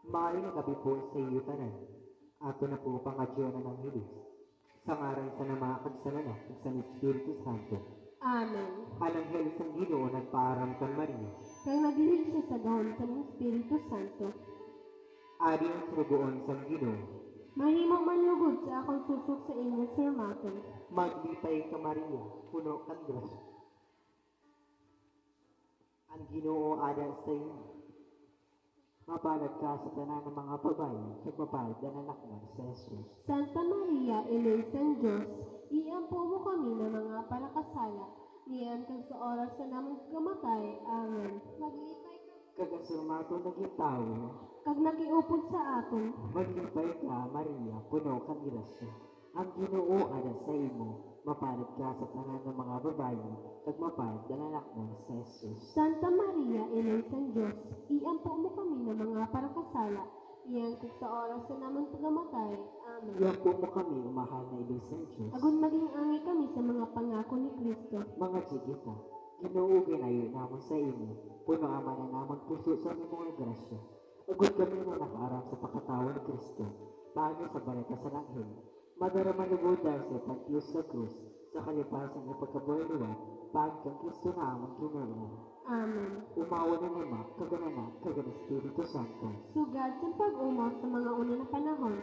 Maayong gabi po sa iyo tanan. Ato na po pangadyo na ng hilis. Sa ngaran sa nama kagsanana, ug sa Espiritu Santo. Amen. Ananghel sang Ginoo nagpaaram kan Maria. Kay naglihig siya sa dahon sa Espiritu Santo, Adi ang surugoon sang Ginoo. mahimo manlugod sa akong susok sa inyong sermaton. Maglipay ka Maria, puno kang grasya. Ang Ginoo ada sa iyo. Mapalad ka sa tanan ng mga babae, nagpapalad ang anak mo sa Jesus. Santa Maria, Ina ng Diyos, iampo mo kami ng mga parakasala, niyan kag sa oras sa namang kamatay. Amen. Maglipay ka, Kagasurmato naging tao, kag nagiupod sa aton, maglipay ka Maria, puno kang grasya. Ang Ginoo ada sa imo. Mapalad ka sa tanan ng mga babae, nagpapalad ang anak mo sa Jesus. Santa Maria, Ina ng Diyos, iampo mo kami ng mga parakasala, niyan kag sa oras sa namang pagkamatay. Amen. Yapo mo kami, umahal na ilis ng Diyos. Agon maging angay kami sa mga pangako ni Kristo. Mga chikita, Ginoo ginayo namon sa imo, puno ama na namon puso sa imong grasya. Agud kami na nakaarang sa pagkatawa ni Kristo, paano sa balita sa langhel. Madaraman lugod dahil sa pagtiyos sa krus, sa kalipasan ng pagkabuhay luwag, pag kang Kristo na amang Ginoo. Amen. Umawa na naman, kagananak, kagan Espiritu Santo. Sugad sa pag-umaw sa mga una na panahon,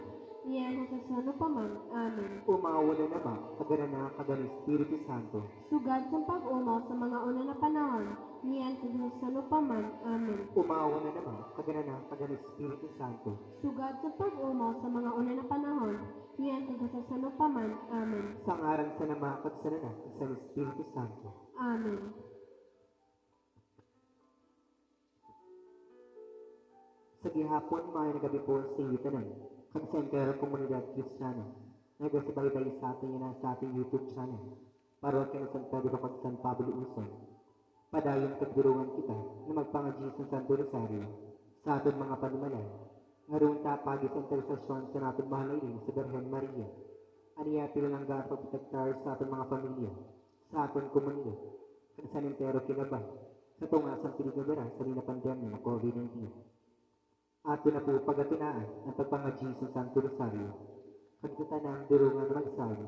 niyan sa suno pa man. Amen. Umawa na naman, kagananak, kagan Espiritu Santo. Sugad sa pag-umaw sa mga una na panahon, niyan sa suno pa man. Amen. Umawa na naman, kagananak, kagan Espiritu Santo. Sugad sa pag-umaw sa mga una na panahon, niyan sa suno pa man. Amen. Sa ngaran sa nama, kagsanana, sa Espiritu Santo. Amen. Sa gihapon, mga nagabi po sa iyo tanan, kang Sentero Komunidad Kristiyana, nagasibaybay sa atin yan sa ating YouTube channel, Parokya ng San Pedro kapag San Pablo Uson. Padayon kagdurungan kita na magpangaji sa Santo Rosario sa ating mga panumalay, ngaroon tapagi sa intersesyon sa natin mahal na iling sa Birhen Maria. Aniya pilang gato pitaktar sa ating mga pamilya, sa ating komunidad, kang Sanintero kinabay, sa tungasang pinigabara sa rin na pandemya ng COVID-19. Ato na po pagatunaan ang pagpangaji sa Santo Rosario. Kagtutanang durungan magsayo.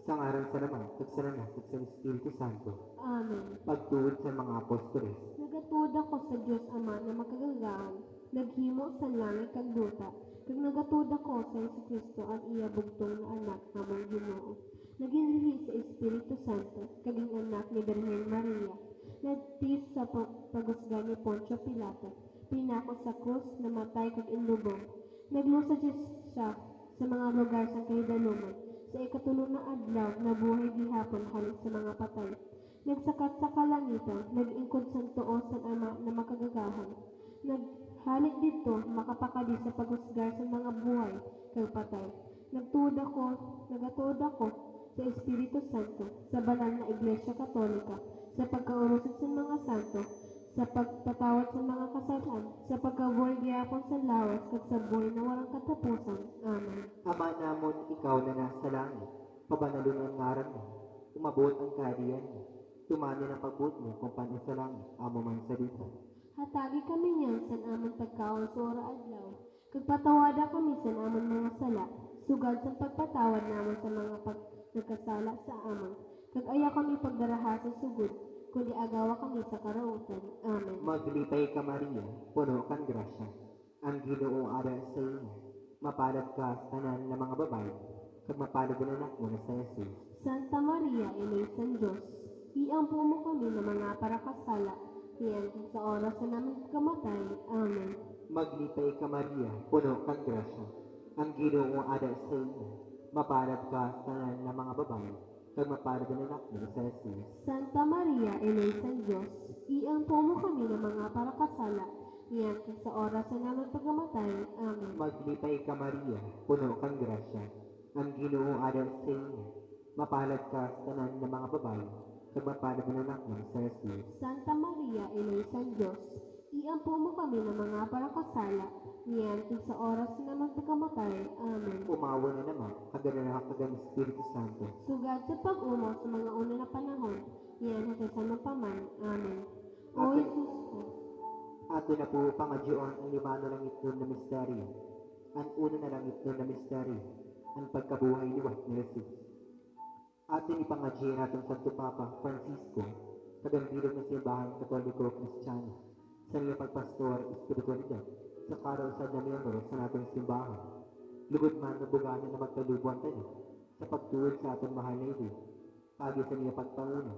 Sa ngaran sa naman, kagsanana, sa Espiritu Santo. Amen. Pagtuod sa mga apostoles. Nagatud ako sa Diyos Ama na makagagaan, naghimo sa langit kag duta, kag nagatud ako sa Yesu Kristo ang iya bugtong na anak namang Ginoo. Naginlihi sa Espiritu Santo, kaging anak ni Birhen Maria, nagtis sa pagusga ni Poncio Pilato, pinako sa krus, namatay kag inlubong. Naglusa siya sa mga lugar sa kahidaluman, sa ikatulo na adlaw na buhay gihapon halit sa mga patay. Nagsakat sa kalangitan, nag-ingkod sa tuo sa ama na makagagahan. Naghalit dito, makapakali sa paghusgar sa mga buhay kag patay. Nagatuod ako sa Espiritu Santo, sa banal na Iglesia Katolika, sa pagkaurusot sa mga santo, sa pagpatawad sa mga kasalanan, sa pagkabuhay gihapon sa lawas, kag sa buhay na walang katapusan. Amen. Ama namon, ikaw na nasa langit. Pabanalun ang ngaran mo. Umabot ang kaharian mo. Tumani ang pagbuot mo kung paano sa langit. Amo man sa dito. Hatagi kami niyan sa amon pagkaon sa ora adlaw. Kag patawada kami sa amon mga sala, sugad sa pagpatawad namon sa mga nagkasala sa amon. Kag aya kami pagdaraha sa sugod, kundi agawa kami sa karautan. Amen. Maglipay ka Maria, puno kang grasya. Ang Ginoo ada sa iyo. Mapalad ka sa tanan ng mga babae, kag mapalad ang anak mo na sa Jesus. Santa Maria, Ina ng Diyos, iampo mo kami ng mga parakasala, niyan sa oras na namin kamatay. Amen. Maglipay ka Maria, puno kang grasya. Ang Ginoo ada sa iyo. Mapalad ka sa tanan ng mga babae, kag mapalad ang anak mo na sa Jesus. Santa Maria, Ina ng Diyos, iampo mo kami ng mga parakasala, niyan sa oras na namin pagkamatay. Amen. Maglipay ka Maria, puno kang grasya. Ang Ginoo ada sa iyo. Mapalad ka sa tanan ng mga babae, kag mapalad ang anak mo na sa Jesus. Santa Maria, Ina ng Diyos, iampo mo kami ng mga parakasala, niyan sa oras na namin pagkamatay. Amen. Umawa na naman, kagananak kagan Espiritu Santo. Sugad sa pag-umaw sa mga una na panahon, niyan sa paman. Amen. O Jesus ko, Ato na po pangadyoon ang lima na langit nun na misteryo. Ang una na langit nun na misteryo, ang pagkabuhay liwat ni Jesus. Atin ipangadyoon natin Santo Papa Francisco, kagambilog ng simbahan Katoliko Kristiyano, sa iyong pagpastor, espiritualidad, sa karausan na miyembro sa nating simbahan. Lugod man na buganan na magtalubuan tayo, sa pagtuwid sa ating mahal na ibig, pagi sa iyong pagpanguna,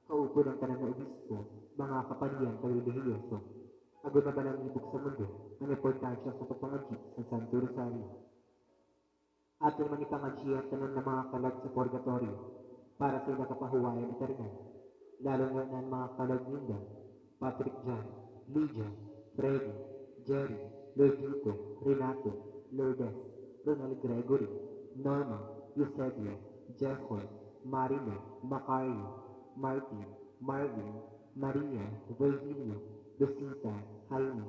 kaupo ng tanan na obispo, mga kapanian relihiyoso. Agad na ba ng ibig sa mundo, ang importansya sa pagpangadyi sa Santo Rosario. Atin naman ipangadyi ang tanan ng mga kalag sa purgatorio, para sa nakapahuwayan eternal, lalo nga ng mga kalag Linda, Patrick John, Lydia, Freddy, Jerry, Lord Vito, Renato, Lourdes, Ronald Gregory, Norma, Eusebio, Jeffrey, Marino, Macario, Martin, Marvin, Maria, Virgilio, Lucita, Jaime,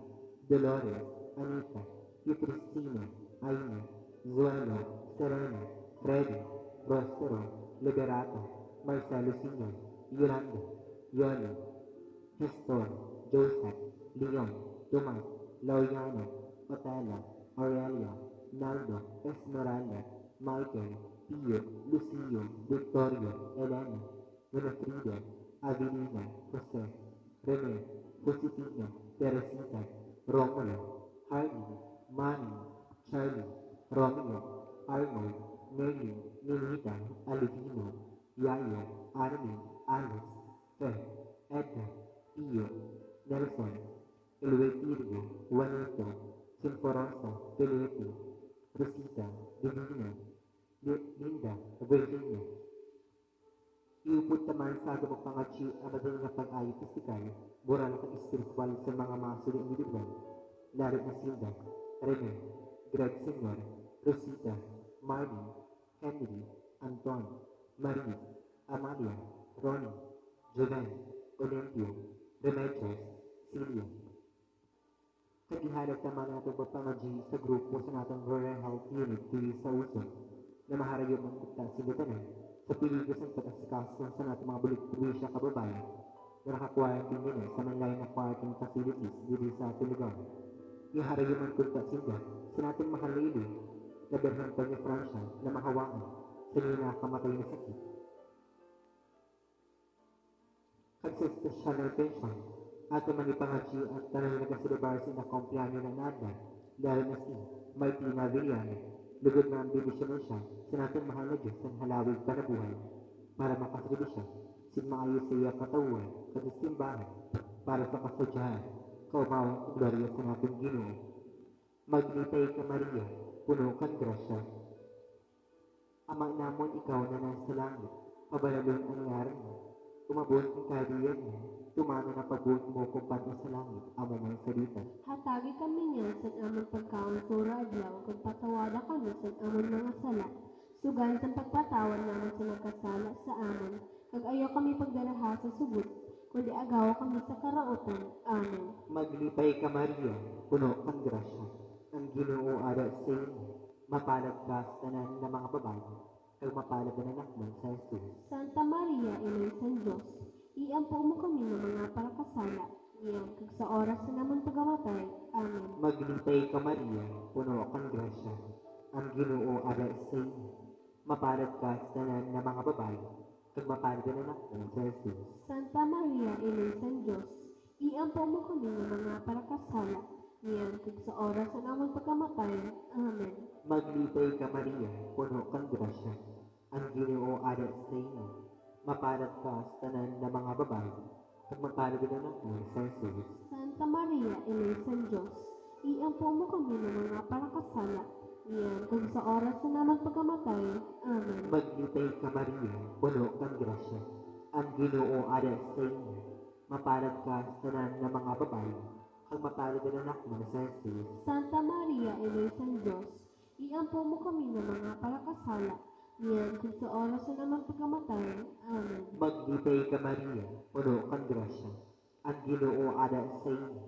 Dolores, Anita, Cristina, Aina, Zuelo, Serena, Freddy, Prospero, Liberato, Marcelo Sr., Yolanda, Yoli, Heston, Joseph, Leon, Tomas, Laureano, Otella, Aurelia, Naldo, Esmeralda, Michael, Pio, Lucio, Victorio, Elena, Winifrida, Avelina, Jose, Rene, Josefina, Teresita, Romulo, Hardy, Manny, Charlie, Romeo, Arnold, Merlin, Ninita, Alvino, Yayo, Armin, Alex, Fed, Edna, Pio, Nelson, Eleuterio, Juanito, Sinforosa, Felipe, Rosita, Divina, Linda, Virginia. Iupod naman sa agawang pangatsi ang madaling na pag-ayo pisikal, bural at espiritual sa mga masuling individual, lalo na Silda, Rene, Greg Sr., Rosita, Marvin, Henry, Anton, Marie, Amalia, Ronnie, Joven, Olympio, Remedios, Celia. Kagihalag naman natin papangadji sa grupo sa natang Rural Health Unit dili sa Uson na maharayo ng kita sa Batanan sa piligos ng pag-asikaso sa nating mga bulig-probinsya kababayan na naka-quarantine din sa manlay na quarantine facilities dili sa ating lugar. Iharayo man kunta sila sa nating mahal na ibig na Berhanta niya Francia na mahawakan sa niya nakamatay na sakit. Kagsespesyal na pension at naman ipangadji at tanang nagasilabarsi na kompleanyo ng nada dahil na si Martina Villano, lugod na ang bibisyon siya sa natin mahal na Diyos ng halawig panabuhay para makasribi siya sin maayos sa iya katauhan sa simbahan para sa kasadyahan kaumawang gloria sa natin Ginoo. Magnitay ka Maria, puno kang grasya. Ama namon ikaw na nasa langit, pabalalon ang ngaran mo. Umabot ang kariyan mo, tumana na pagbuot mo kung paano sa langit, amo mga salita. Hatagi kami niya sa amon pagkaon sura adlaw, kung patawada kami sa amon mga sala. Sugan sa pagpatawad naman sa nagkasala sa amon, kag ayaw kami pagdaraha sa subot, kundi agaw kami sa karautan. Amen. Maglipay ka Maria, puno kang grasya. Ang Ginoo ara sa inyo, mapalad ka sa tanan ng mga babae, kag mapalad ang anak mo sa Jesus. Santa Maria, Ina San Diyos, iampo mo kami ng mga parakasala, iyan kag sa oras na naman pagamatay. Amen. Maglipay ka Maria, puno kang grasya. Ang Ginoo ara sa inyo, mapalad ka sa tanan ng mga babae, kag mapalad ang anak mo sa Jesus. Santa Maria, Ina San Diyos, iampo mo kami ng mga parakasala, iyan kag sa oras na naman pagkamatay. Amen. Maglipay ka Maria, puno kang grasya. Ang Ginoo ara sa inyo, mapalad ka sa tanan ng mga babae, kag mapalad ang anak mo sa Jesus. Santa Maria, Ina San Diyos, iampo mo kami ng mga parakasala, iyan kag sa oras na naman pagkamatay. Amen. Maglipay ka Maria, puno kang grasya. Ang Ginoo ara sa inyo, mapalad ka sa tanan ng mga babae, kag mapalad ang anak mo sa Jesus. Santa Maria, Ina San Diyos, iampo mo kami ng mga parakasala, iyan kag sa oras na naman pagkamatay. Amen. Maglipay ka Maria, puno kang grasya. Ang Ginoo ara sa inyo,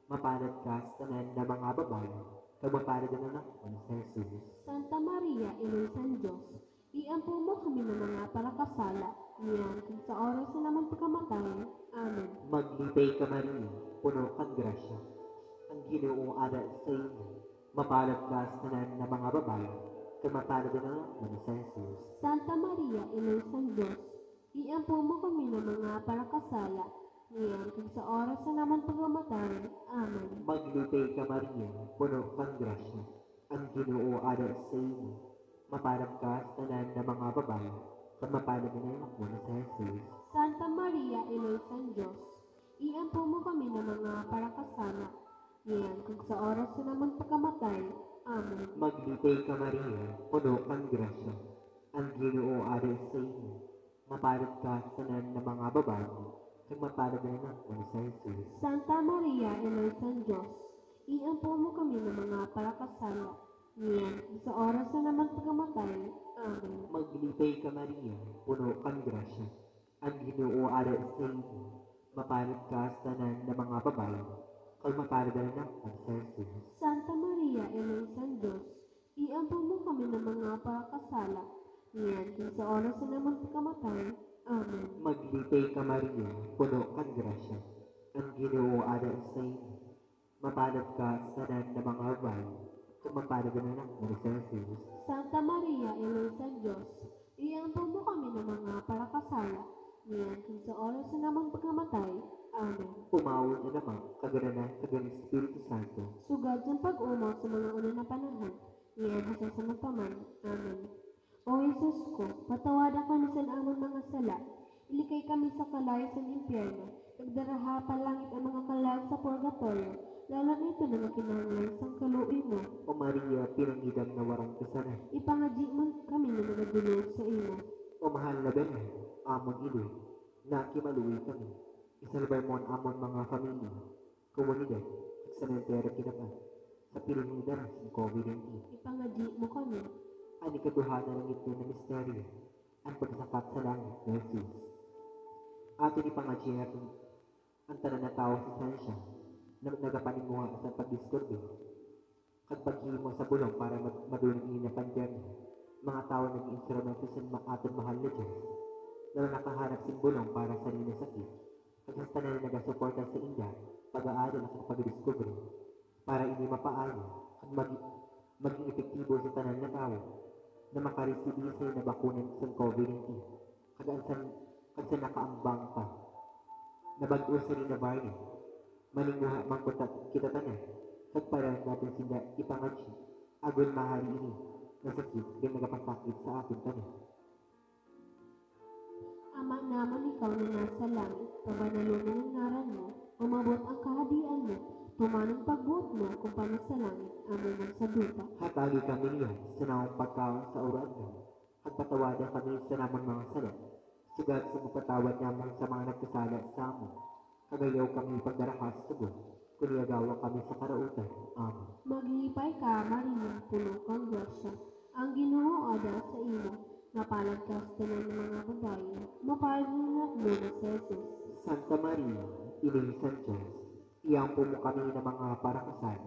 mapalad ka sa tanan ng mga babae, kag mapalad ang anak mo sa Jesus. Santa Maria, Ina San Diyos, iampo mo kami ng mga parakasala, iyan kag sa oras na naman pagkamatay. Amen. Maglipay ka Maria, puno kang grasya. Ginoo ada sa inyo. Mapalad ka sa tanan ng mga babae, kay mapalad na ng sa Jesus. Santa Maria, Ina ng Diyos, iampo mo kami ng mga parakasala, ngayon kung sa oras na naman pagamatay. Amen. Maglupay ka Maria, puno kang grasya. Ang Ginoo ada sa inyo. Mapalad ka sa tanan ng mga babae, kay mapalad na ng sa Jesus. Santa Maria, Ina ng Diyos, iampo mo kami ng mga parakasala, ngayon kung sa oras na naman pagkamatay. Amen. Maglipay ka Maria, puno kang grasya. Ang Ginoo ada sa inyo. Mapalad ka sa tanan ng mga babae, kay mapalad na ng sa Jesus. Santa Maria, Ina ng Diyos, iampo mo kami ng mga parakasala, ngayon kung sa oras na naman pagkamatay. Amen. Maglipay ka Maria, puno kang grasya. Ang Ginoo ada sa inyo. Mapalad ka sa tanan ng mga babae, kay mapalad na ng sa Jesus. Santa Maria, Ina ng Diyos, iampo mo kami ng mga parakasala, ngayon kung sa oras na naman pagkamatay. Amen. Maglipay ka Maria, puno kang grasya. Ang Ginoo ada sa inyo. Mapalad ka sa tanan ng mga babae, kay mapalad na ng sa Jesus. Santa Maria, Ina ng Diyos, iampo mo kami ng mga parakasala, ngayon kung sa oras na naman pagkamatay. Amen. Umawon na naman, kagananan, kaganing Espiritu Santo. Sugad ng pag-umaw sa mga una na panahon, ngayon hanggang sa magpaman. Amen. O Jesus ko, patawadan kami sa amon mga sala, ilikay kami sa kalayo sa impyerno, nagdaraha pa langit ang mga kalayag sa purgatorio, lalo na ito na nakinahanglan sa kaluoy mo. O Maria, pinangidam na warang kasanan. Ipangadyi mo kami na nagadulog sa imo. O mahal na Belen, amon ili, na kimaluwi kami. Isalbar mo ang amon mga pamilya, komunidad, at sementeryo kinapan, sa piling daras ng COVID-19. Ipangadyi mo kami. Ani kaduhanan ng ito na misteryo, ang pagsakat sa langit na Jesus. Atin ipangadyi natin ang tanan na tao sa sensya, na nagapanimbuha sa pagdiskurbe, kag paghimo sa bulong para madulong ini na pandemya, mga tao naging instrumento sa aton mahal na Diyos, na nakahanap sin bulong para sa nina sakit, kag hasta na nagasuporta sa inda, pag-aaral at pagdiskubre, para ini mapaayo, kag maging epektibo sa tanan na tao, na makaresibisay na bakunan sa COVID-19, kag sa nakaambang pa, na bago sa rin na variant, malinguha mangkunta kita tanan, kag para natin sila ipangadji, agon mahali ini, na sakit, kaya nagapasakit sa ating tanan. Ama naman ikaw na nasa langit, pabanalunan ang ngaran mo, umabot ang kahadian mo, tumanong pagbuot mo kung paano sa langit, amo man sa dupa. Hatagi kami niya sa naong pagkaon sa oras mo, at patawadan kami sa namang mga sala, sugat sa mapatawad naman sa mga nagkasala sa amin. Kagayaw kami pagdarakas sa tubo, kuniyagawa kami sa karautan. Amen. Maglipay ka, Maria, puno kang grasya. Ang Ginoo ada sa imo, mapalad ka sa tanan ng mga babae, mapalad ng anak mo na si Jesus. Santa Maria, Ina ng Diyos, iyampo mo kami ng mga parakasal,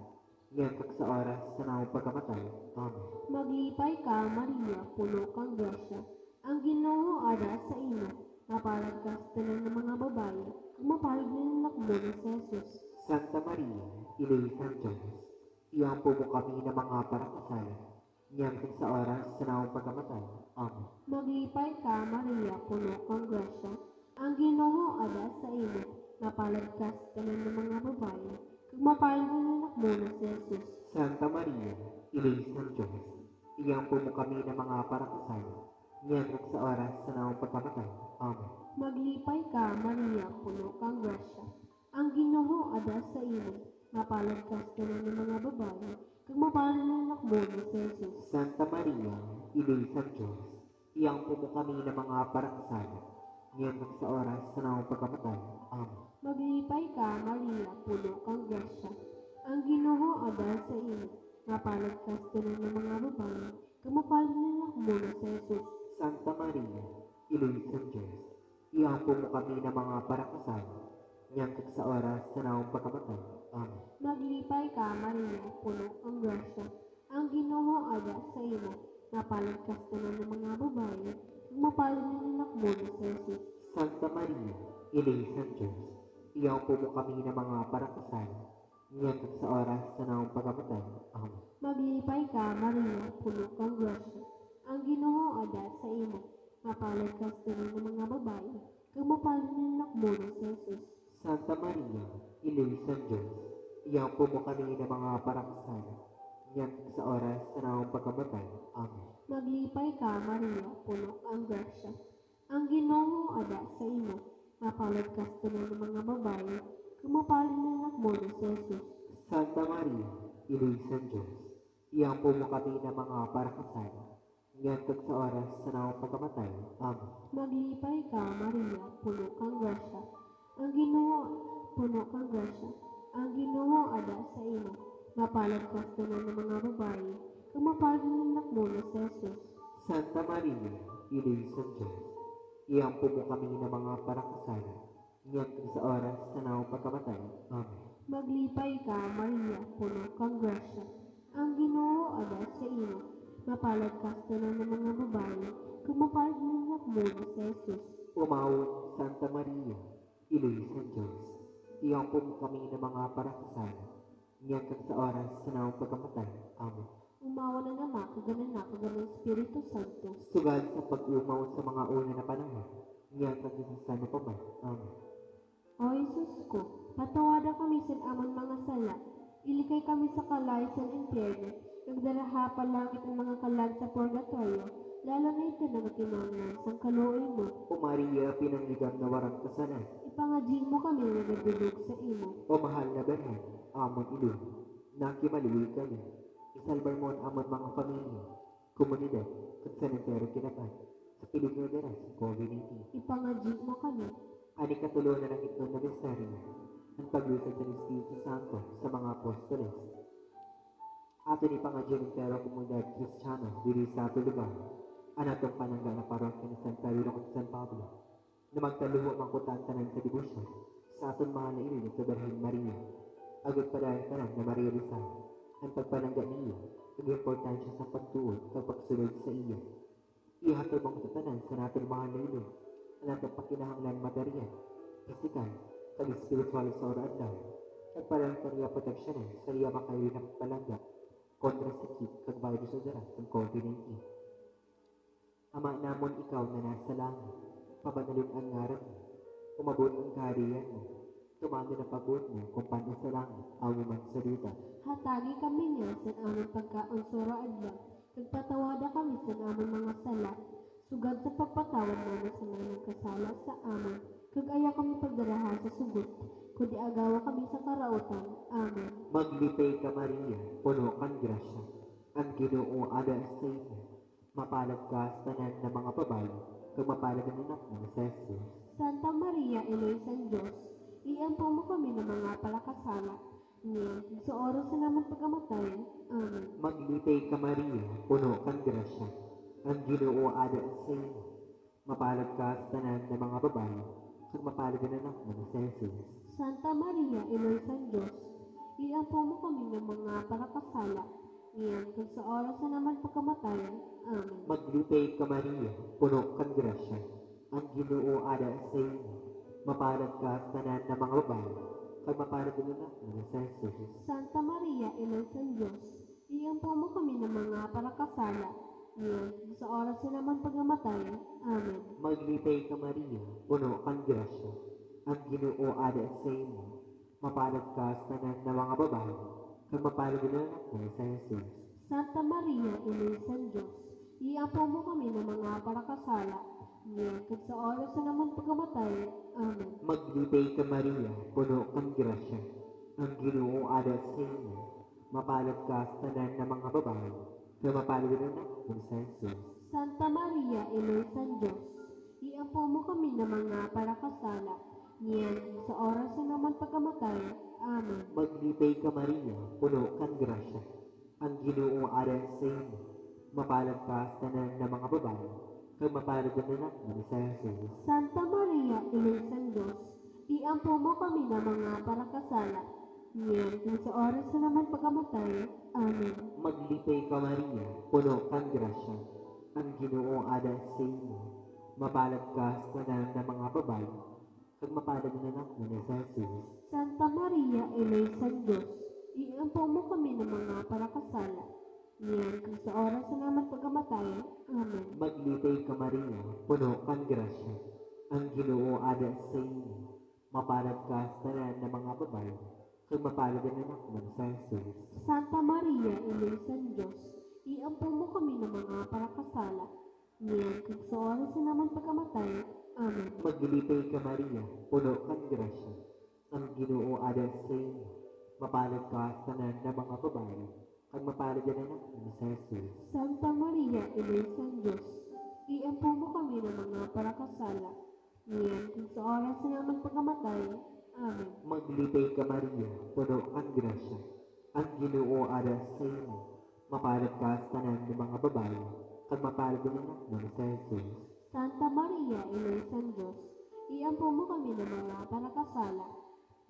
ngayon kag sa oras sa naong pagkamatay. Amen. Maglipay ka, Maria, puno kang grasya. Ang Ginoo ada sa imo, mapalad ka sa tanan ng mga babae, mapalad ng anak mo na si Jesus. Santa Maria, Ina ng Diyos, iyampo mo kami ng mga parakasal, ngayon kag sa oras sa naong pagkamatay. Amen. Maglipay ka, Maria, puno kang grasya. Ang Ginoo ada sa imo, mapalad ka sa tanan ng mga babae, kag mapalad ng anak mo na si Jesus. Santa Maria, Ina ng Diyos, iyampo mo kami ng mga parakasal, ngayon kag sa oras sa naong pagkamatay. Amen. Maglipay ka, Maria, puno kang grasya. Ang Ginoo ada sa imo, mapalad ka sa tanan ng mga babae, kag mapalad ng anak mo na si Jesus. Santa Maria, Ina ng Diyos, iyampo mo kami ng mga parakasal, ngayon kag sa oras sa naong pagkamatay. Amen. Maglipay ka, Maria, puno kang grasya. Ang Ginoo ada sa imo, mapalad ka sa tanan ng mga babae, kag mapalad ng anak mo na si Jesus. Santa Maria, Ina ng Diyos, iyampo mo kami ng mga parakasal, ngayon kag sa oras sa naong pagkamatay. Amen. Maglipay ka, Maria, puno kang grasya. Ang Ginoo ada sa imo, mapalad ka sa tanan ng mga babae, kag mapalad ng anak mo na si Jesus. Santa Maria, Ina ng Diyos, iyampo mo kami ng mga parakasal, ngayon at sa oras na naong pagkamatay. Amen. Maglipay ka, Maria, puno kang grasya. Ang Ginoo ada sa imo. Mapalad ka sa tanan ng mga babae, kag mapalad ng anak mo na si Jesus. Santa Maria, Iliw San Diyos, iyang po mo kami ng mga paraksan, ngayon at sa oras na naong pagkamatay. Amen. Maglipay ka, Maria, puno kang grasya. Ang Ginoo ada sa imo. Mapalad ka sa tanan ng mga babae, kag mapalad ng anak mo na si Jesus. Santa Maria, Iliw San Diyos, iyang po mo kami ng mga paraksan, ngayon at sa oras na naong pagkamatay. Amen. Maglipay ka, Maria, puno kang grasya. Ang Ginoo, puno kang grasya. Ang Ginoo ada sa imo. Mapalad ka sa tanan ng mga babae, kag mapalad ng anak mo na si Jesus. Santa Maria, Iliw San Diyos, iyang po mo kami ng mga paraksan, ngayon at sa oras na naong pagkamatay. Amen. Maglipay ka, Maria, puno kang grasya. Ang Ginoo ada sa imo. Mapalad ka sa tanan ng mga babae, kag mapalad ng anak mo na si Jesus. Umawat Santa Maria, Iliw San Diyos, iyang po mo kami ng mga paraksan, ngayon at sa oras na naong pagkamatay. Amen. Umawa na naman, kaganan ng Espiritu Santo. Sugal sa pag-umaw sa mga una na panahon, ngayon at sa na pa man. Amen. O Jesus ko, patawada kami sa amon mga sala, ilikay kami sa kalay sa impyerno, nagdaraha pa langit ang mga kalag sa purgatorio, lalo na ito nagatinangan sa kaluoy mo. O Maria, pinanggigam na warang kasalan, Ipangadjing mo kami na nagdulog sa imo. o mahal na Berhen, amon ilo, nakimaliwi kami, isalbar mo ang amon mga pamilya, komunidad, at sanitero kinapan, sa pilig na dara sa COVID-19. Ipangadjing mo kami. Ani katulungan ng itlog na misteryo, ang paglusad ng Espiritu Santo sa mga apostoles. Ato ni pangadyan ng pero komunidad Kristiyano diri sa ato lugar, anatong panangga na parokya ni San Pedro at San Pablo, na magtaluho mangkutan tanan sa dibusyon sa aton mahal na ilin sa Berhen Maria, agad pa dahil tanan na Maria Rizal, ang pagpanangga niya, ang importansya sa pagtuod sa pagsunod sa iya. Ihatod mong tanan sa natin mahal na ilin, ang atong pakinahanglan material, pisikal, kag spiritual sa oras daw, at parang kaniya proteksyonan sa iya makaili na palangga kontra sa sakit kag virus sa dara sa COVID-19. Ama namon ikaw na nasa langit, pabanalin ang ngaran mo, umabot ang kaharian mo, tumano na pagod mo kung paano sa langit, awi man sa lupa. Hatagi kami niya sa amon pagkaunsura adlaw, kag patawada kami sa amon mga sala, sugad sa pagpatawad mo sa mga nagkasala sa amon, kag aya kami pagdarahan sa sugot, kundi agawa kami sa karautan. Amen. Maglipay ka Maria, puno kang grasya, ang Ginoo ada sa iyo, mapalad ka sa tanan ng mga babae, kag mapalad ang anak mo sa Jesus. Santa Maria, Inoy San Diyos, iampo mo kami ng mga palakasala, ngayon sa oras na naman pagkamatay. Amen. Maglipay ka Maria, puno kang grasya, ang Ginoo ada sa iyo, mapalad ka sa tanan ng mga babae, kag mapalad ang anak mo sa Jesus. Santa Maria, Inoy San Diyos, iampo mo kami ng mga palakasala, ngayon sa oras na naman pagkamatay. Amen. Maglipay ka Maria, puno kang grasya, ang Ginoo ada sa iyo, mapalad ka sa tanan ng mga babae, kag mapalad ang anak mo sa Jesus. Santa Maria, Ina San Diyos, iampo mo kami ng mga palakasala, ngayon sa oras na naman pagkamatay. Amen. Maglipay ka Maria, puno kang grasya, ang Ginoo ada sa iyo, mapalad ka sa tanan ng mga babae, kag mapalad ang anak mo sa Jesus. Santa Maria, Ina San Diyos, iampo mo kami ng mga palakasala, ngayon sa oras na naman pagkamatay. Amen. Maglipay ka Maria, puno kang grasya, ang Ginoo ada sa iyo, mapalad ka sa tanan ng mga babae, kag mapalad ang anak mo sa Jesus. Santa Maria, Ina San Diyos, iampo mo kami ng mga palakasala, ngayon sa oras na naman pagkamatay. Amen. Maglipay ka Maria, puno kang grasya, ang Ginoo ada sa iyo, mapalad ka sa tanan ng mga babae, kag mapalad ang anak mo sa Jesus. Santa Maria, Ina San Diyos, iampo mo kami ng mga palakasala, ngayon sa oras na naman pagkamatay. Amen. Maglipay ka Maria, puno kang grasya, ang Ginoo ada sa iyo, mapalad ka sa tanan ng mga babae, kag mapalad na anak mo na sa Jesus. Santa Maria, Ina sa Diyos, iampo mo kami ng mga parakasala, niyan kung sa oras na naman pagkamatayan. Amen. Maglitay ka Maria, puno kang grasya. Ang Ginoo ada sa inyo. Mapalad ka sa tanan ng mga babae, kag mapalad na anak mo na sa Jesus. Santa Maria, Ina sa Diyos, iampo mo kami ng mga parakasala, niyan kung sa oras na naman pagkamatayan. Amen. Maglitay ka Maria, puno kang grasya. Ang Ginoo ada sa inyo. Mapalad ka sa tanan ng mga babae, kag mapalad na anak mo na sa Jesus. Santa Maria, Ina sa Diyos, iampo mo kami ng mga parakasala, niyan kung sa oras na naman pagkamatayan. Amen. Maglitay ka Maria, puno kang grasya. Ang Ginoo ada sa inyo. Mapalad ka sa tanan ng mga babae, kag mapalad na anak mo na sa Jesus. Santa Maria, Ina sa Diyos, iampo mo kami ng mga parakasala,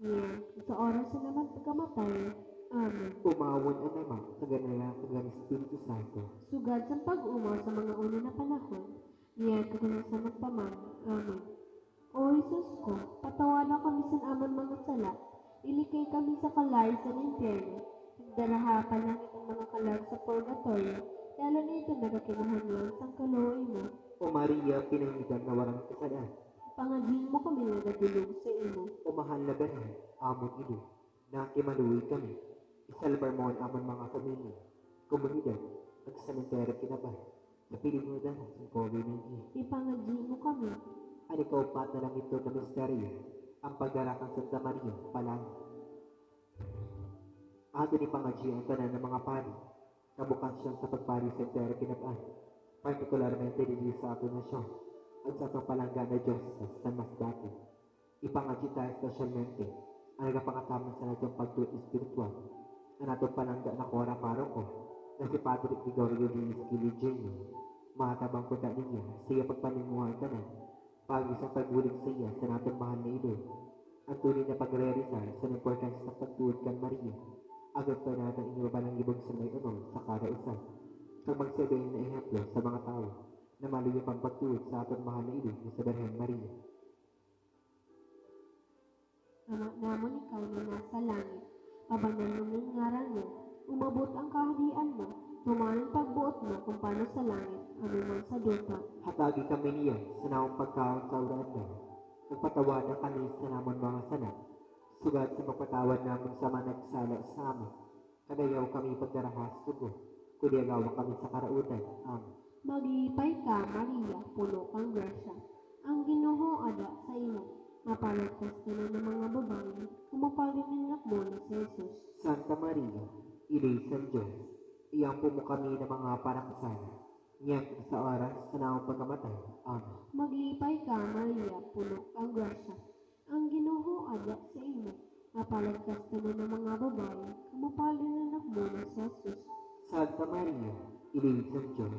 niyan kung sa oras na naman pagkamatayan. Amen. Umawon ang Ama, kag ang Anak, kag ang Espiritu Santo. Sugad sa pag-umaw sa mga una na panahon, niyan kung sa magpaman. Amen. O Jesus ko, patawanan kami sa amon mga sala, ilikay kami sa kalay sa impyerno, nagdarahapan lang itong mga kalag sa purgatorio, lalo na ito nagakinahanlan sa kaluoy mo. O Maria, pinangitan na warang kasalan. Pangaging mo kami nagadulog sa imo. O mahal na Berhen, amon ido, na kimaluwi kami. Isalbar mo ang amon mga pamilya, komunidad, at sanitero kinabay. Sa piling mo sa COVID-19. Ipangaging mo kami. Ani ka upat na lang ito na misteryo, ang pagdarakang Santa Maria, palang. Ato ni pangadji ang tanan ng mga pari, kabukas siyang sa pagpari sa entero kinabay, partikularmente dili sa ato nasyon, at sa atong palangga na Diyos sa San Masbate. Ipangadji tayo specialmente, ang nagapangataman sa natong pagtuot espiritual, ang natong palangga na Cora Paroko, na si Padre Gregorio Luis Giligenio, matabang kuda niya sa iya pagpanimuha ang tanan, pagi sa pagbulig sa iya sa natong mahal na idol, ang tunay na pagre-rizal sa importansya sa pagtuod kan Maria, agad pa natin inibabalang libog sa may unong sa kada isa, kag magsabihin na ehemplo sa mga tao, na maluyo pang pagtuod sa atong mahal na idol sa Berhen Maria. Anak namon ikaw na nasa langit, pabanal mo ng ngaran mo, umabot ang kaharian mo, tumanan pagbuot mo kung paano sa langit, ano man sa duta. Hatagi kami niya sa naong pagkaon sa uranda, nagpatawanan kami sa namon mga sanak, sugad sa pagpatawad namon sa mga nagsala sa amin, kadayaw kami pagdarahas sugo, kundi agawa kami sa karautan. Amen. Maglipay ka, Maria, puno kang grasya. Ang Ginoo ada sa imo. Mapalad ka sa tanan ng mga babae, kumapalad ng anak mo na si Jesus. Santa Maria, Ina sa Diyos, iyampo mo kami ng mga parakasala, niyan sa oras sa naong pagkamatay. Amen. Maglipay ka, Maria, puno kang grasya. Ang Ginoo ada sa imo. Mapalad ka sa tanan ng mga babae, kumapalad ng anak mo na si Jesus. Santa Maria, Ina sa Diyos,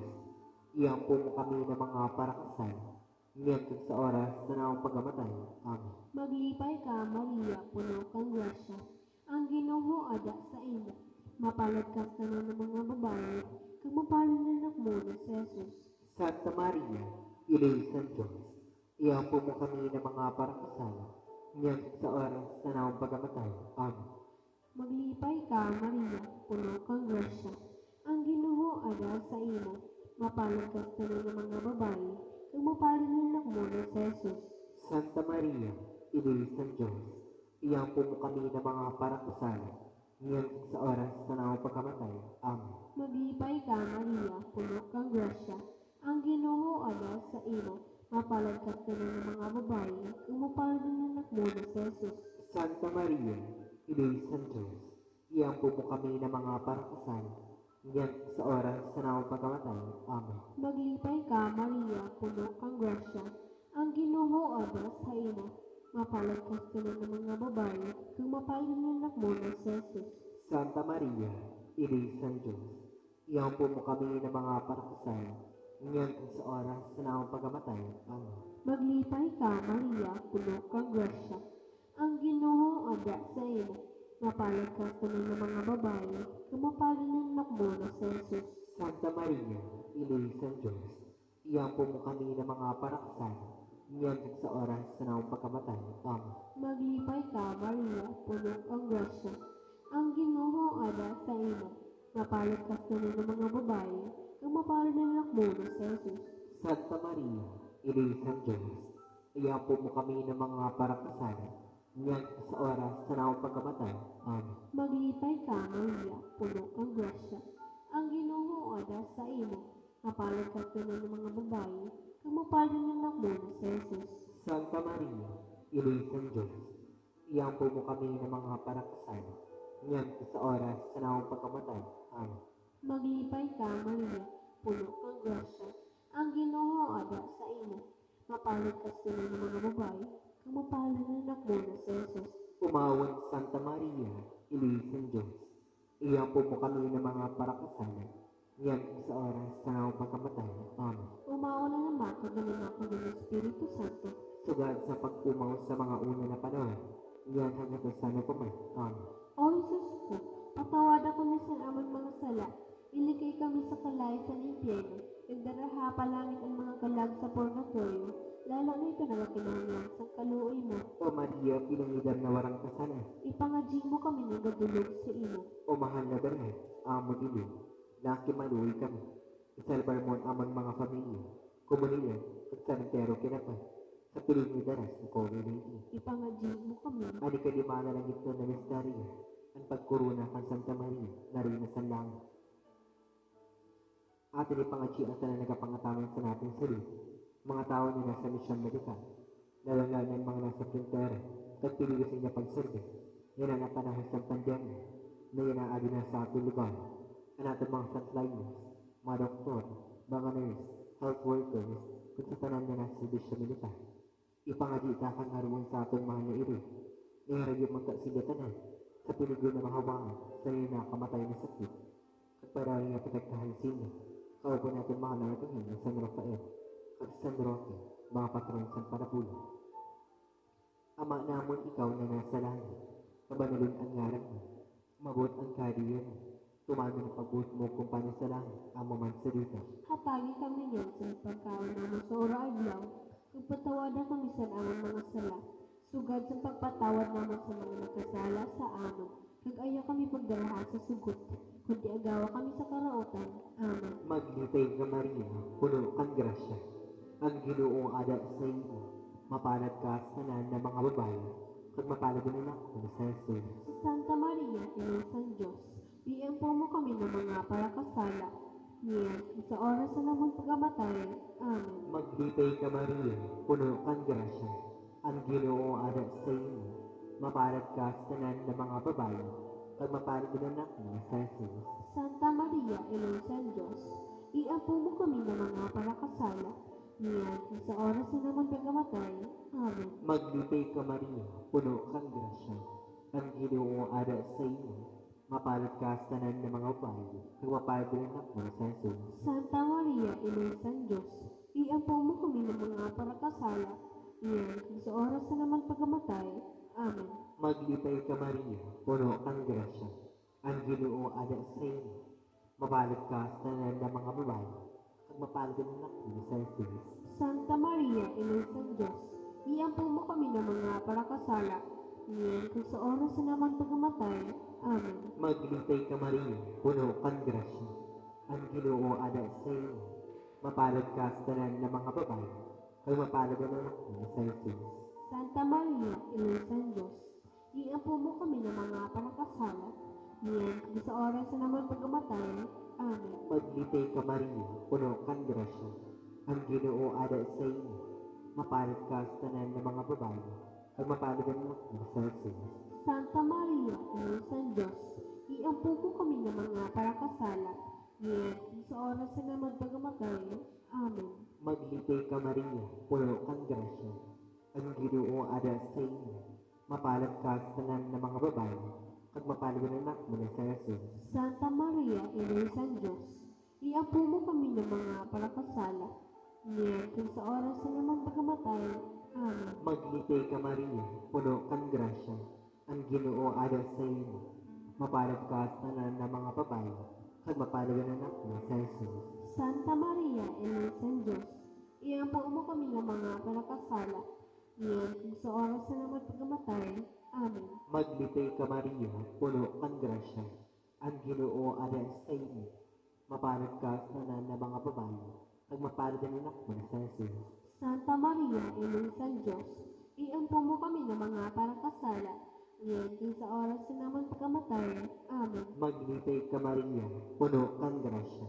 iyampo mo kami ng mga parakasala, niyan sa oras sa naong pagkamatay. Amen. Maglipay ka, Maria, puno kang grasya. Ang Ginoo ada sa imo. Mapalad ka sa tanan ng mga babae, kag mapalad ng anak mo na si Jesus. Santa Maria, Ina sa Diyos, iyampo mo kami ng mga parakasala, niyan sa oras sa naong pagkamatay. Amen. Maglipay ka, Maria, puno kang grasya. Ang Ginoo ada sa imo. Mapalad ka sa tanan ng mga babae, kag mapalad ng anak mo na si Jesus. Santa Maria, Ina sa Diyos, iyampo mo kami ng mga parakasala, niyan sa oras sa naong pagkamatay. Amen. Maglipay ka, Maria, puno kang grasya. Ang Ginoo ada sa imo. Mapalad ka sa tanan ng mga babae, kag mapalad ng anak mo na si Jesus. Santa Maria, Ina sa Diyos, iyampo mo kami ng mga parakasala, niyan sa oras sa naong pagkamatay. Amen. Maglipay ka, Maria, puno kang grasya. Ang Ginoo ada sa imo. Mapalad ka sa tanan ng mga babae, kag mapalad ng anak mo na si Jesus. Santa Maria, Ina sa Diyos, iyampo mo kami ng mga parakasala, niyan sa oras sa naong pagkamatay. Amen. Maglipay ka, Maria, puno kang grasya. Ang Ginoo ada sa imo. Mapalad ka sa tanan ng mga babae, kag mapalad ng anak mo na si Jesus. Santa Maria, Ina sa Diyos, iyampo mo kami ng mga parakasala, Ngayon at sa oras sa naong pagkamatay. Amen. Maglipay ka, Maria, puno ang grasya. Ang Ginoo ada sa imo. Mapalad ka sa ng mga babae, ang mapalad na anak mo na sa Jesus. Santa Maria, Ina ng Diyos, iyapo mo kami ng mga parakasal. Ngayon at sa oras sa naong pagkamatay. Amen. Maglipay ka, Maria, puno ang grasya. Ang Ginoo ada sa imo. Mapalad ka sa ng mga babae, ang mapalad na anak mo na sa Jesus. Santa Maria, Ina ng Diyos, iyapo mo kami ng mga parakasal. Ngayon at sa oras sa naong pagkamatay. Amen. Maglipay ka, Maria, puno ang grasya. Ang Ginoo ada sa imo. Mapalad ka sa ng mga babae, ang mapalad na anak mo na sa Jesus. Umawon Santa Maria, Ina ng Diyos, iyapo mo kami ng mga parakasal. Ngayon at sa oras sa naong pagkamatay. Amen. Umawa na naman kagaling ako ng Espiritu Santo. Sugad sa pagpumaw sa mga una na panahon. Ngayon hanggang sa sana pa man. Amen. O Jesus ko, patawad ako na sa amang mga sala. Iligay kami sa kalay sa impyerno. Nagdaraha palangit ang mga kalag sa purgatorio. Lalo na ito nagakinahanglan sa kaluoy mo. O Maria, pinangidam na warang kasalan. Ipangadji mo kami ng gadulog sa imo. O mahal na Berhen, amon ili. Laki maluwi kami. Isalbar mo ang amon mga pamilya. Komunidad at sanitero kinapa. Sa piling ni daras na COVID-19. Ipangadji mo kami. Ani ka di mana ng ito na misteryo. Ang pagkuruna kan Santa Maria, narina sa langit. Atin ipangatsi at na nagapangatawan sa nating sarili. Mga tao na nasa misyon medikal. Lalalanan mga nasa printera. At piligo sa inyo pagserve. Yan ang panahon sa pandemya. Na yan ang adi na sa ating lugar. Ang ating mga frontliners, mga doktor, mga nurse, health workers, kung sa tanan na nasa servisyo militar. Ipangadita kang haruan sa atong mga nairi. Nihiragyo magkasigatanan sa piligo na mahawangan sa iyo na kamatay na sakit. At para rin nga protektahan sino. Kaupo natin mga naratuhin ng San Rafael at San Roque, mga patron sa Parapulo. Ama namon ikaw na nasa langit, mabanalin ang ngaran mo, mabot ang kariyan mo, tumamin ang pagbuot mo kung paano sa langit, amo man sa dito. Hatagin kami niyan sa pagkaon naman sa ora-adlaw. Pagpatawadan kami sa amang mga sala. Sugad sa pagpatawad naman sa mga nakasala sa amon. Kag-ayaw kami pagdarahan sa sugot, kundi agawa kami sa karautan. Amen. Maglitay ka Maria, puno kang grasya, ang Ginoong ada sa iyo, mapalad ka sa tanan ng mga babae, kag mapalad din anak mo sa Jesus. Sa Santa Maria, Ina ng Diyos, iampo mo kami ng mga parakasala. Niyan, sa oras na naman pagamatay. Amen. Maglitay ka Maria, puno kang grasya, ang Ginoong ada sa iyo, mapalad ka sa tanan ng mga babae, kag mapalad din anak mo sa Jesus. Santa Maria, Ina ng Diyos, iampo mo kami ng mga parakasala. Niyan, sa oras na naman pagamatay. Amen. Maglitay ka Maria, puno kang grasya, ang Ginoong ada sa iyo, mapalad ka sa tanan ng mga babae, kag mapalad din anak mo sa Jesus. Santa Maria, Ina ng Diyos, iampo mo kami ng mga parakasala. Niyan, sa oras na naman pagamatay. Amen. Maglitay ka Maria, puno kang grasya, ang Ginoo ada sa iyo, mapalad ka sa tanan ng mga babae, at mapalad din anak mo sa Jesus. Santa Maria, Ina ng Diyos, iampo mo kami ng mga parakasala. Niyan, sa oras na naman pagamatay. Amen. Maglitay ka Maria, puno kang grasya, ang Ginoo ada sa iyo, mapalad ka sa tanan ng mga babae, at mapalad din anak mo sa Jesus. Santa Maria, Ina ng Diyos, iampo mo kami ng mga parakasala. Niyan, sa oras na naman pagamatay. Amen. Maglitay ka Maria, puno kang grasya, ang Ginoo ada sa iyo, mapalad ka sa tanan ng mga babae, at mapalad din anak mo sa Jesus. Santa Maria, Ina ng Diyos, iampo mo kami ng mga parakasala. Niyan, sa oras na naman pagamatay. Amen. Maglitay ka Maria, puno kang grasya, ang Ginoo ada sa iyo, mapalad ka sa tanan ng mga babae, at mapalad din anak mo na sa Jesus. Santa Maria, Ina ng Diyos, iampo mo kami ng mga parakasala. Niyan, sa oras na naman pagamatay. Amen. Maglitay ka Maria, puno kang grasya, ang Ginoo ada sa iyo, mapalad ka sa tanan ng mga babae, at mapalad din anak mo sa Jesus. Santa Maria, Ina ng Diyos, Iyampo mo kami nga mga panakasala, ngayon kung sa oras na naman pagkamatay. Amen. Maglipay ka Maria, puno ang grasya. Ang Ginoo ada sa iyo. Mapalad ka sa tanan na mga babae, kag mapalad ang anak mo na sa Jesus. Santa Maria, Ina San Diyos, iampo mo kami ng mga panakasala, ngayon kung sa oras na naman pagkamatay. Amen. Maglipay ka Maria, puno ang grasya.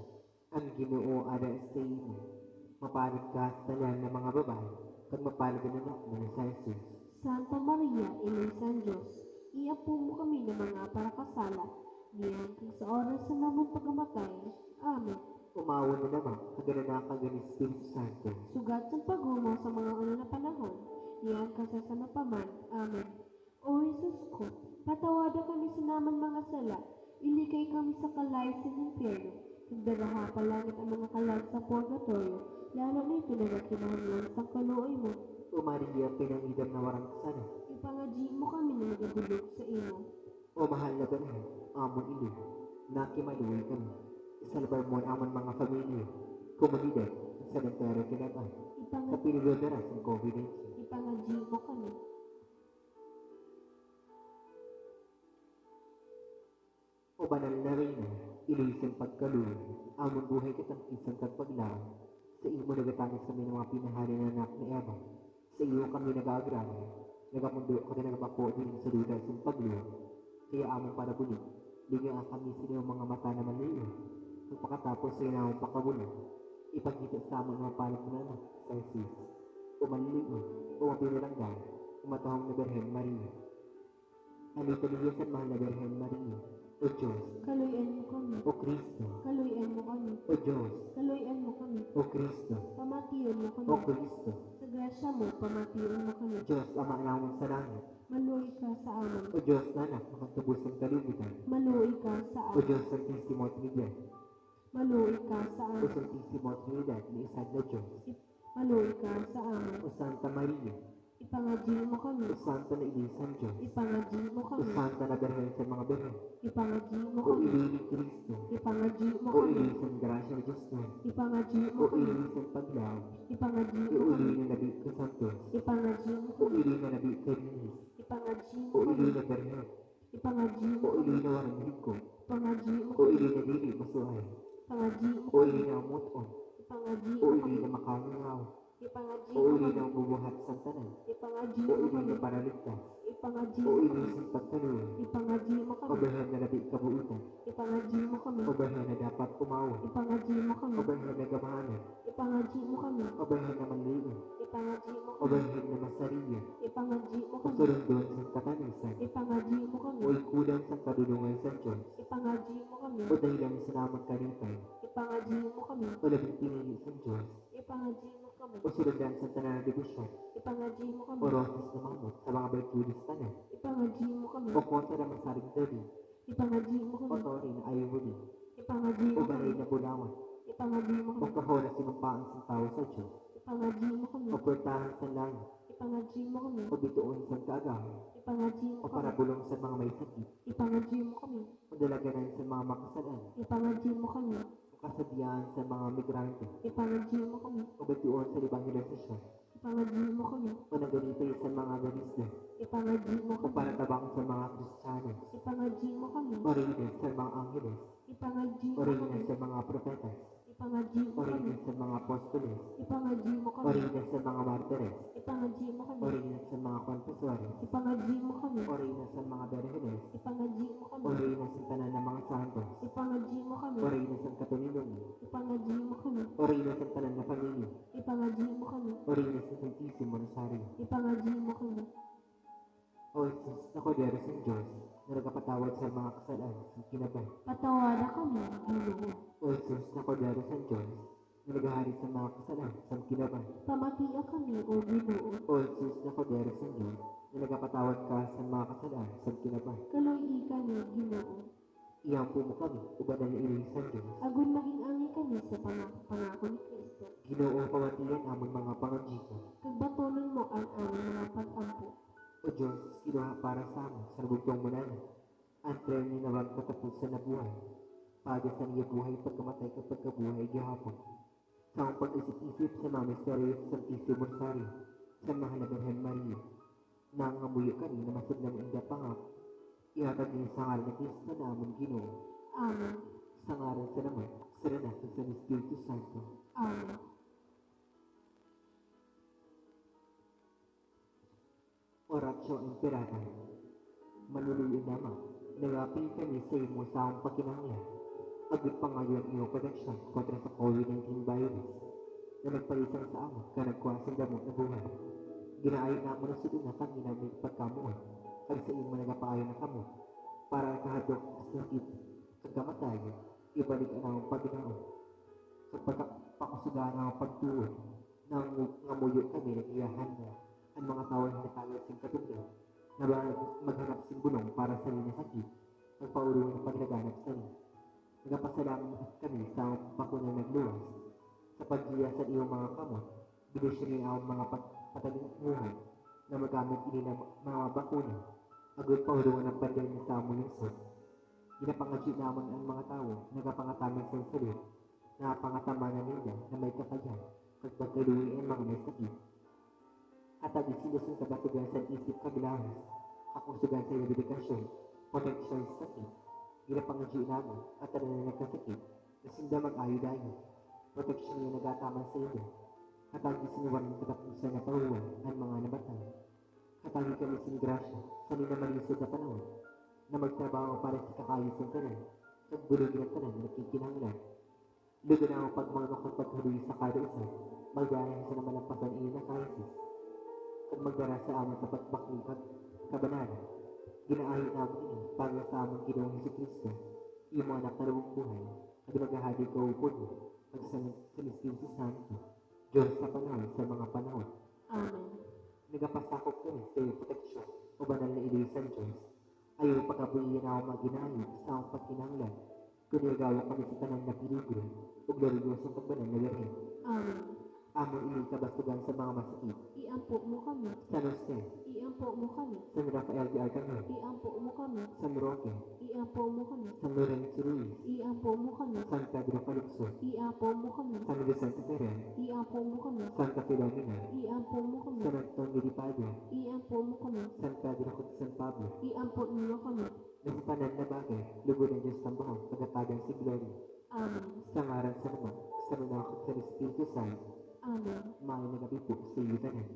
Ang Ginoo ada sa iyo. Mapalad ka sa tanan na mga babae, kag mapalad ang anak mo na sa Jesus. Santa Maria, Ina San Diyos, iampo mo kami ng mga panakasala, ngayon kung sa oras na naman pagkamatay. Amen. Umawa na naman, kaganakan ng Espiritu Santo. Sugat sa paghumo sa mga una na panahon, iyan kasasama pa man. Amen. O Jesus ko, patawada kami sa naman mga sala, ilikay kami sa kalay sa impyerno, nagdaraha pa langit ang mga kalag sa purgatorio, lalo na ito na nagkinahanglan sa kaluoy mo. O Maria, pinangidam na warang kasana. Ipangaji mo kami na nagabulog sa imo. O mahal na Berhen, amon ili, nakimaluwi kami. Isalbar mo ang amon mga pamilya, komunidad, at sa nagtara kinabay. Sa pinagdadaras ng COVID-19. Ipangaji mo kami. O banal na Reyna, ilisan pagkaluwi, amon buhay kitang isang kagpaglaang. Sa iyo mo nagatangis kami ng mga pinahari na anak ni Eva. Sa iyo kami nag-aagrami, nagamundo kami nagapako din sa duda sa pagluwi. Kaya among para bulig, bigyan kami sa iyong mga mata na maliyo. Pagkatapos sa inawang pakabulo, ipagkita sa amon mga palit na anak sa Jesus. O manliyo, o mapinilanggan, umatahong na Berhen Maria. Alita niyo sa mahal na Berhen Maria, O Diyos, Kaluyan mo kami. O Kristo, Kaluyan mo kami. O Diyos, Kaluyan mo kami. O Kristo, Pamatiyon mo kami. O Kristo, Sa grasya mo, pamatiyon mo kami. Diyos, Ama namon sa langit, Maluwi ka sa amin. O Diyos na anak, makatubos ng kalibutan, Maluwi ka sa O amin. Diyos, Santisimo Trinidad, Maluwi ka sa O amin. Santisimo Trinidad, ni isad na Diyos, Maluwi ka sa amin. O Santa Maria, Ipangaji mo kami. O Santa na Ilisan Diyos, Ipangaji mo O kami. Santa na Berhen sa mga Berhen, Ipangaji mo O kami. Ili ni Kristo, Ipangaji mo O kami. Ilisan Grasya ni Diyos na, Ipangaji mo O kami. Ilisan Paglaw, Ipangaji O mo kami. Ili na Nabi ka Santos, Ipangaji mo O kami. Ili na Nabi ka Dinis, Ipangaji mo O kami. Ili na Berhen, Ipangaji mo O kami. Ili na Warang Hiko, Ipangaji mo O kami. Ili na Dili Masuhay, Ipangaji mo O kami. Ili na Muton, Ipangaji O mo Ili kami. na Makangaw, Ipangaji O mo Ili kami. na Bubuhat sa Tanan, Ipangaji O mo Ili kami. na Paraligtas, Ipangaji O mo Ili kami. sa Pagkaluwi, Ipangaji mo O kami. Berhen na Nabi Kabuutan, Ipangaji mo kami. O Berhen na dapat umawa, Ipangaji mo kami. O Berhen na gamahanan, Ipangaji mo kami. O Berhen na manliin, Ipangaji mo O kami. Berhen na masariya, Ipangaji mo O kami. Surundon sa Katanisan, Ipangaji mo kami. O Ikulang sa Kadulungan sa Diyos, Ipangaji mo kami. O dahilan sa namang kalipay, Ipangaji mo kami. O labing pinili sa Diyos, Ipangaji mo kami. O sundan sa tanan na dibusyon, Ipangaji mo kami. O rosis na mamot sa mga baytulis tanan, Ipangaji mo kami. O kontra na masaring dali, Ipangaji mo O kami. tori na ayuli, Ipangaji O mo kami. balay na bulawan, Ipangaji mo O kami. kahon na sinumpaan sa tao sa Diyos, Ipangaji mo kami. O pwertahan sa langit, Ipangaji mo kami. O bituon sa kaagahan, Ipangaji mo O kami. parabulong sa mga may sakit, Ipangaji mo kami. O dalaganan sa mga makasalan, Ipangaji mo kami. O kasabihan sa mga migrante, Ipangaji mo kami. O bituon sa evangelisasyon, Ipangaji mo kami. O naganipay sa mga garisna, Ipangaji mo O kami. paratabang sa mga Kristiyanos, Ipangaji mo kami. O reyes sa mga angeles, Ipangaji O mo reyes kami. sa mga propetas, Ipangaji O mo kami. reyes sa mga apostoles, Ipangaji mo O kami. reyes sa mga martires, Ipangaji mo O kami. reyes sa mga confesores, Ipangaji mo kami. O reyes sa mga berhenes, Ipangaji mo kami. O reyes sa tanan ng mga santos, Ipangaji mo kami. O reyes sa katulungan, Ipangaji mo kami. O reyes sa tanan ng pamilya, Ipangaji mo kami. O reyes sa Santisimo Rosario, Ipangaji mo kami. O Jesus na Kordero sa Diyos, na nagkapatawad sa mga kasalanan sa kinabay, Patawada kami, Ginoo. O Jesus na Kordero sa Diyos, na naghahari sa mga kasalanan sa kinabay, Pamatia kami, O Ginoo. O Jesus na Kordero sa Diyos, na nagkapatawad ka sa mga kasalanan sa kinabay, Kaluy kami, Ginoo. iyampo mo kami, ubanan ni Ilisan Diyos, Agun maging angi kami sa pangako ni Kristo. Ginoo pamatiyan amon mga pangagiko, Kagbatunon mo ang aming mga pag-ampo. O Diyos, kinuha para sa amin sa bugtong munana, ang tren ni nawag katapusan na buhay, pagas sa niya buhay pagkamatay kapag kabuhay gihapon, Sa akong pag-isip-isip sa mga misteryo sa Santísimo Rosario, sa mahal na Birhen Maria, nangangamuyo kami na masudlang inda pangak, ihatag niyo sa ngalan ni Kristo na aming Ginoo, Amen. sa ngalan sa naman, sa Anak, at sa Espiritu Santo. Amen. Oratio Imperata. Manuluyo naman, nagapil kami sa imo sa akong pagkinahanglan. Agad pa ngayon ang iyong proteksyon kontra sa COVID-19 virus na nagpalisan sa amon ka nagkuwasang damot na buhay. Ginaayon na mo na sa una kami na may pagkamuon kag sa imo nagapaayon na kamo para kahadok sa sakit kag kamatayon ibalik ang among paginaon. Kapag pakusugaan ang pagtuon nang ngamuyo kami nagiyahan na ang mga tao na natagay sa katunggan na maghanap sa bulong para sa nila sakit nagpaurungan ng paglaganap sa nila. Nagapasalamat kami sa bakuna nagluwas sa paggiya sa iyong mga kamot, binisyo rin ang mga patalinguhan na magamit ini ng mga bakuna. Agad paurungan ng pandemya sa among lungsod. Ginapangadyo naman ang mga tao, nagapangatamang sa salit, na pangatamanan nila na may kakayan, at pagkaluwi ang mga may sakit. At agad sinusun ka basugan sa isip kabilahas, kakusugan sa edukasyon, proteksyon sa sakit. Ginapangadyo naman at na nagkasakit, na sinda mag-ayo dayo, proteksyon niya nagataman sa iyo. At agad sinuwan ng katapusan na pahuwan ang mga nabatay. Katagi kami sinigrasya sa nila malisod na panahon na magtrabaho para sa kakayos ng tanan at bulog ng tanan na kikinanglan. Lugo na ang pagmamang paghaluy sa kada isa, magdarahin sa namalampasan iyo na krisis at magdara sa amin sa pagbakling kabanalan. Ginaayon namin ini para sa aming Ginoong Jesucristo, iyong mga anak na lubong buhay at maghahadig ka upod mo at sa Espiritu Santo, Diyos sa panahon sa mga panahon. Amen. Nagapasakop kami sa iyong proteksyon o banal na ilisan Diyos. Ayaw pagkabuhiyan ako maginayod sa akong pagkinanglan. Kung nagawa kami sa tanang na piligro o gloriosong pagbanal na Birhen. Amen. Amon ini kabastugan sa mga masakit. Iampo mo kami. San Jose, Iampo mo kami. San Rafael de Arcangel, Iampo mo kami. San Roque, Iampo mo kami. San Lorenzo Ruiz, Iampo mo kami. San Pedro Calixto, Iampo mo kami. San Vicente Ferrer, Iampo mo kami. Santa Filomena, Iampo mo kami. San Antonio de Padua, Iampo mo kami. San Pedro at San Pablo, Iampo niyo kami. na sa tanan na bagay, lugo ng Diyos ng buhang pagkatagang si Gloria. Amen. Sa ngaran sa naman, sa Anak at sa Espiritu Santo, Amen. may nagabi po sa iyo tanan.